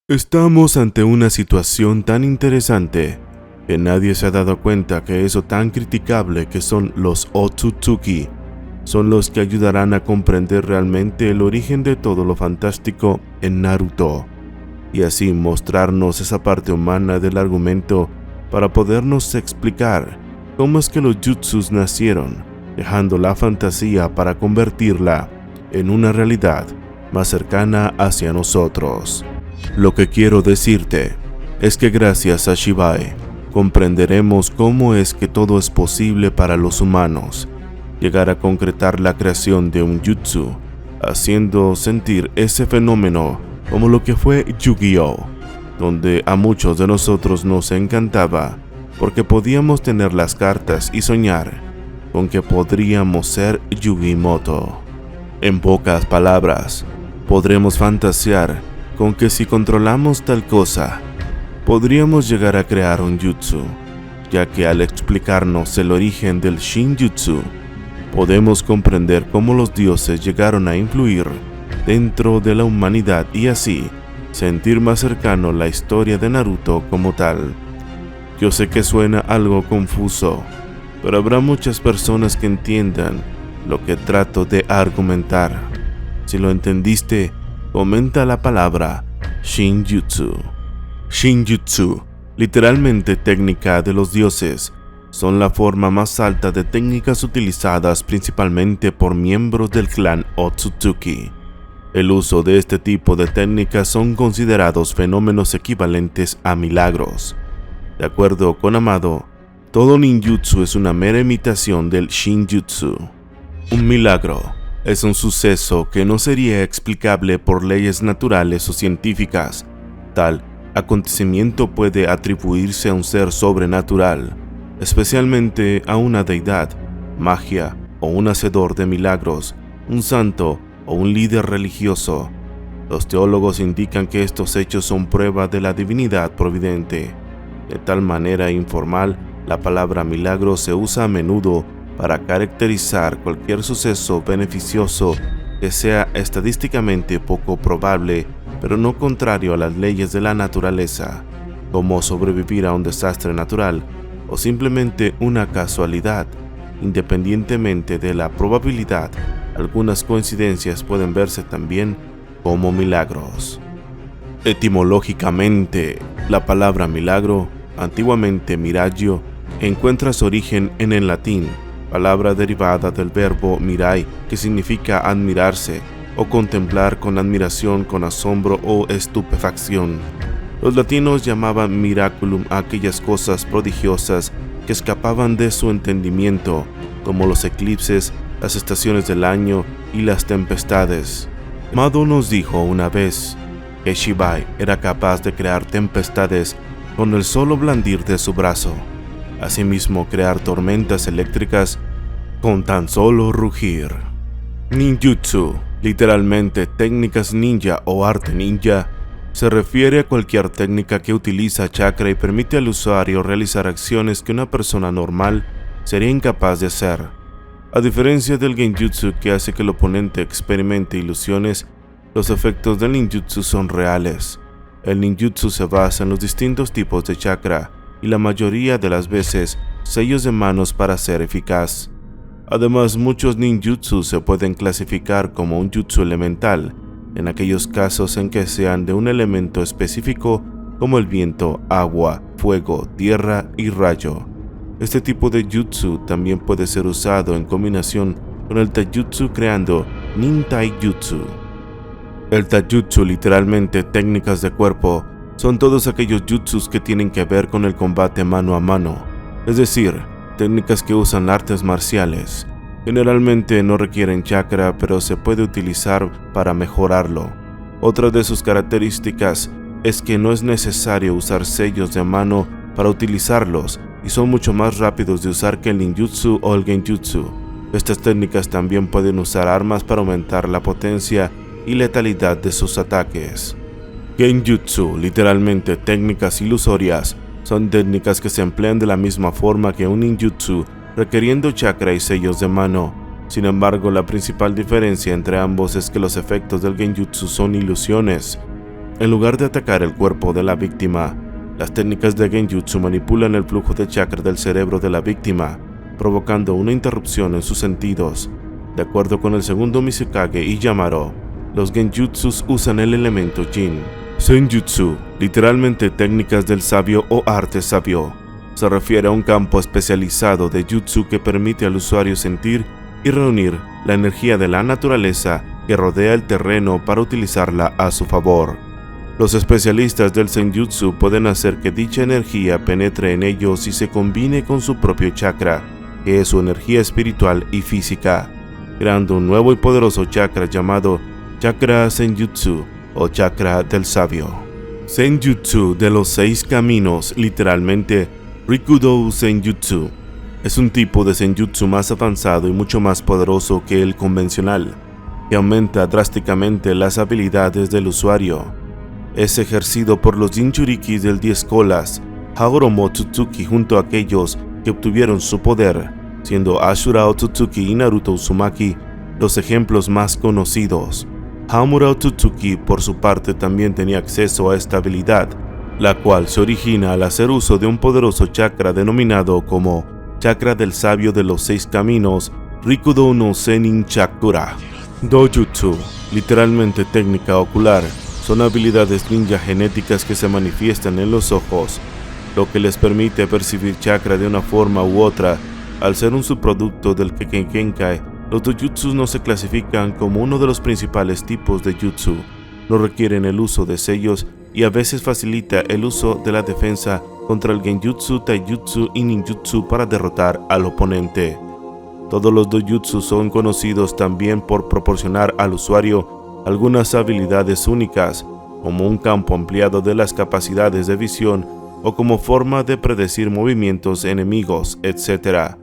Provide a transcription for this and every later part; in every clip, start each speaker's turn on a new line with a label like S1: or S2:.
S1: Estamos ante una situación tan interesante que nadie se ha dado cuenta que eso tan criticable que son los Otsutsuki son los que ayudarán a comprender realmente el origen de todo lo fantástico en Naruto y así mostrarnos esa parte humana del argumento para podernos explicar cómo es que los jutsus nacieron, dejando la fantasía para convertirla en una realidad más cercana hacia nosotros. Lo que quiero decirte es que gracias a Shibai comprenderemos cómo es que todo es posible para los humanos, llegar a concretar la creación de un jutsu, haciendo sentir ese fenómeno como lo que fue Yu-Gi-Oh!, donde a muchos de nosotros nos encantaba porque podíamos tener las cartas y soñar con que podríamos ser Yu-Gi-Moto. En pocas palabras, podremos fantasear con que si controlamos tal cosa, podríamos llegar a crear un jutsu, ya que al explicarnos el origen del Shinjutsu, podemos comprender cómo los dioses llegaron a influir dentro de la humanidad y así sentir más cercano la historia de Naruto como tal. Yo sé que suena algo confuso, pero habrá muchas personas que entiendan lo que trato de argumentar. Si lo entendiste, comenta la palabra Shinjutsu. Shinjutsu, literalmente técnica de los dioses, son la forma más alta de técnicas utilizadas principalmente por miembros del clan Otsutsuki. El uso de este tipo de técnicas son considerados fenómenos equivalentes a milagros. De acuerdo con Amado, todo ninjutsu es una mera imitación del Shinjutsu. Un milagro es un suceso que no sería explicable por leyes naturales o científicas. Tal acontecimiento puede atribuirse a un ser sobrenatural, especialmente a una deidad, magia o un hacedor de milagros, un santo o un líder religioso. Los teólogos indican que estos hechos son prueba de la divinidad providente. De tal manera informal, la palabra milagro se usa a menudo para caracterizar cualquier suceso beneficioso que sea estadísticamente poco probable, pero no contrario a las leyes de la naturaleza, como sobrevivir a un desastre natural o simplemente una casualidad. Independientemente de la probabilidad, algunas coincidencias pueden verse también como milagros. Etimológicamente, la palabra milagro, antiguamente miraggio, encuentra su origen en el latín, palabra derivada del verbo mirai, que significa admirarse o contemplar con admiración, con asombro o estupefacción. Los latinos llamaban miraculum a aquellas cosas prodigiosas que escapaban de su entendimiento, como los eclipses, las estaciones del año y las tempestades. Amado nos dijo una vez que Shibai era capaz de crear tempestades con el solo blandir de su brazo. Asimismo, crear tormentas eléctricas con tan solo rugir. Ninjutsu, literalmente técnicas ninja o arte ninja, se refiere a cualquier técnica que utiliza chakra y permite al usuario realizar acciones que una persona normal sería incapaz de hacer. A diferencia del genjutsu, que hace que el oponente experimente ilusiones, los efectos del ninjutsu son reales. El ninjutsu se basa en los distintos tipos de chakra y la mayoría de las veces sellos de manos para ser eficaz. Además, muchos ninjutsu se pueden clasificar como un jutsu elemental, en aquellos casos en que sean de un elemento específico como el viento, agua, fuego, tierra y rayo. Este tipo de jutsu también puede ser usado en combinación con el taijutsu creando nintaijutsu. El taijutsu, literalmente técnicas de cuerpo, son todos aquellos jutsus que tienen que ver con el combate mano a mano, es decir, técnicas que usan artes marciales. Generalmente no requieren chakra, pero se puede utilizar para mejorarlo. Otra de sus características es que no es necesario usar sellos de mano para utilizarlos y son mucho más rápidos de usar que el ninjutsu o el genjutsu. Estas técnicas también pueden usar armas para aumentar la potencia y letalidad de sus ataques. Genjutsu, literalmente técnicas ilusorias, son técnicas que se emplean de la misma forma que un ninjutsu, requiriendo chakra y sellos de mano. Sin embargo, la principal diferencia entre ambos es que los efectos del genjutsu son ilusiones. En lugar de atacar el cuerpo de la víctima, las técnicas de Genjutsu manipulan el flujo de chakra del cerebro de la víctima, provocando una interrupción en sus sentidos. De acuerdo con el segundo Mizukage Iyamaro, los Genjutsus usan el elemento Jin. Senjutsu, literalmente técnicas del sabio o arte sabio, se refiere a un campo especializado de jutsu que permite al usuario sentir y reunir la energía de la naturaleza que rodea el terreno para utilizarla a su favor. Los especialistas del Senjutsu pueden hacer que dicha energía penetre en ellos y se combine con su propio chakra, que es su energía espiritual y física, creando un nuevo y poderoso chakra llamado Chakra Senjutsu o Chakra del Sabio. Senjutsu de los 6 caminos, literalmente Rikudo Senjutsu, es un tipo de Senjutsu más avanzado y mucho más poderoso que el convencional, que aumenta drásticamente las habilidades del usuario. Es ejercido por los Jinchuriki del 10 colas, Hagoromo Otsutsuki junto a aquellos que obtuvieron su poder, siendo Ashura Otsutsuki y Naruto Uzumaki los ejemplos más conocidos. Hamura Otsutsuki por su parte también tenía acceso a esta habilidad, la cual se origina al hacer uso de un poderoso chakra denominado como Chakra del Sabio de los 6 caminos, Rikudo no Senin Chakura. Dojutsu, literalmente técnica ocular, son habilidades ninja genéticas que se manifiestan en los ojos, lo que les permite percibir chakra de una forma u otra. Al ser un subproducto del Kekkei, los dojutsus no se clasifican como uno de los principales tipos de jutsu, no requieren el uso de sellos y a veces facilita el uso de la defensa contra el genjutsu, taijutsu y ninjutsu para derrotar al oponente. Todos los dojutsu son conocidos también por proporcionar al usuario algunas habilidades únicas, como un campo ampliado de las capacidades de visión o como forma de predecir movimientos enemigos, etc.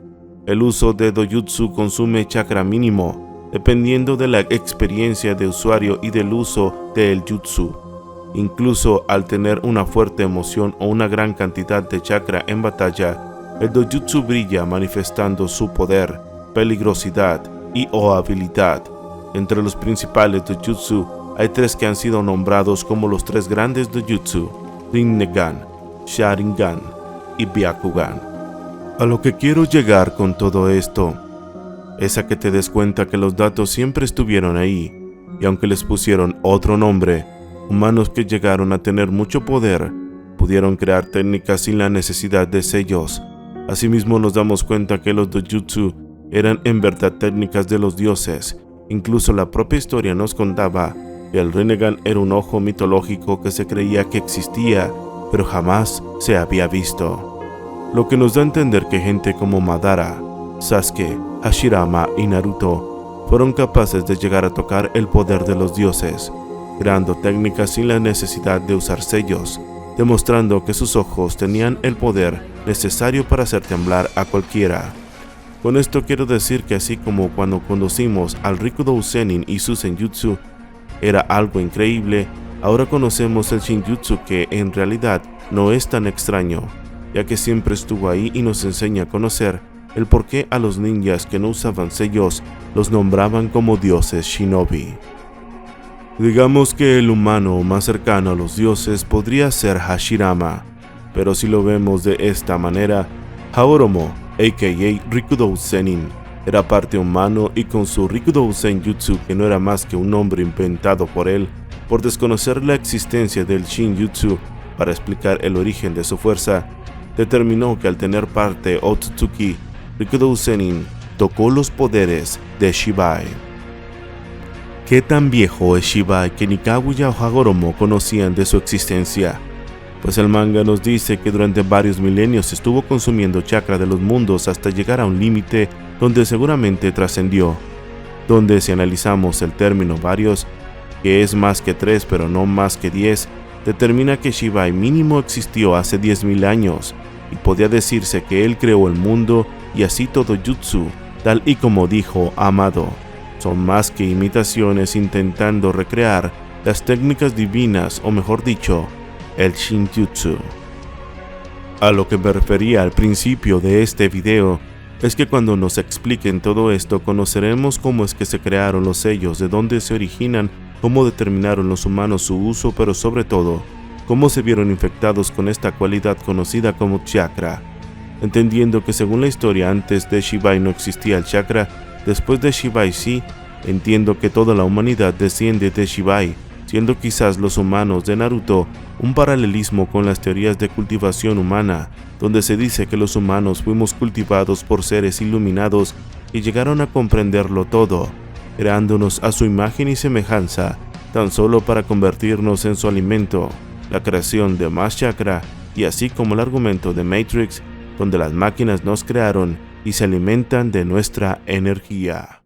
S1: El uso de dojutsu consume chakra mínimo, dependiendo de la experiencia de usuario y del uso del jutsu. Incluso al tener una fuerte emoción o una gran cantidad de chakra en batalla, el dojutsu brilla manifestando su poder, peligrosidad y o habilidad. Entre los principales dojutsu hay 3 que han sido nombrados como los 3 grandes dojutsu: Rinnegan, Sharingan y Byakugan. A lo que quiero llegar con todo esto es a que te des cuenta que los datos siempre estuvieron ahí, y aunque les pusieron otro nombre, humanos que llegaron a tener mucho poder pudieron crear técnicas sin la necesidad de sellos. Asimismo nos damos cuenta que los dojutsu eran en verdad técnicas de los dioses. Incluso la propia historia nos contaba que el Rinnegan era un ojo mitológico que se creía que existía, pero jamás se había visto. Lo que nos da a entender que gente como Madara, Sasuke, Hashirama y Naruto fueron capaces de llegar a tocar el poder de los dioses, creando técnicas sin la necesidad de usar sellos, demostrando que sus ojos tenían el poder necesario para hacer temblar a cualquiera. Con esto quiero decir que así como cuando conocimos al Rikudo Senin y su Senjutsu era algo increíble, ahora conocemos el Shinjutsu, que en realidad no es tan extraño, ya que siempre estuvo ahí y nos enseña a conocer el por qué a los ninjas que no usaban sellos los nombraban como dioses shinobi. Digamos que el humano más cercano a los dioses podría ser Hashirama, pero si lo vemos de esta manera, Hagoromo, a.k.a. Rikudo Senin, era parte humano y con su Rikudo Senjutsu, que no era más que un nombre inventado por él, por desconocer la existencia del Shinjutsu para explicar el origen de su fuerza, determinó que al tener parte Otsutsuki, Rikudo Senin tocó los poderes de Shibai. ¿Qué tan viejo es Shibai que ni Kaguya o Hagoromo conocían de su existencia? Pues el manga nos dice que durante varios milenios estuvo consumiendo chakra de los mundos hasta llegar a un límite donde seguramente trascendió, donde si analizamos el término varios, que es más que 3 pero no más que 10, determina que Shibai mínimo existió hace 10.000 años, y podía decirse que él creó el mundo y así todo jutsu, tal y como dijo Amado. Son más que imitaciones intentando recrear las técnicas divinas, o mejor dicho, el Shinjutsu. A lo que me refería al principio de este video es que cuando nos expliquen todo esto conoceremos cómo es que se crearon los sellos, de dónde se originan cómo determinaron los humanos su uso, pero sobre todo, cómo se vieron infectados con esta cualidad conocida como chakra. Entendiendo que según la historia antes de Shibai no existía el chakra, después de Shibai sí, entiendo que toda la humanidad desciende de Shibai, siendo quizás los humanos de Naruto un paralelismo con las teorías de cultivación humana, donde se dice que los humanos fuimos cultivados por seres iluminados y llegaron a comprenderlo todo, creándonos a su imagen y semejanza, tan solo para convertirnos en su alimento, la creación de más chakra, y así como el argumento de Matrix, donde las máquinas nos crearon y se alimentan de nuestra energía.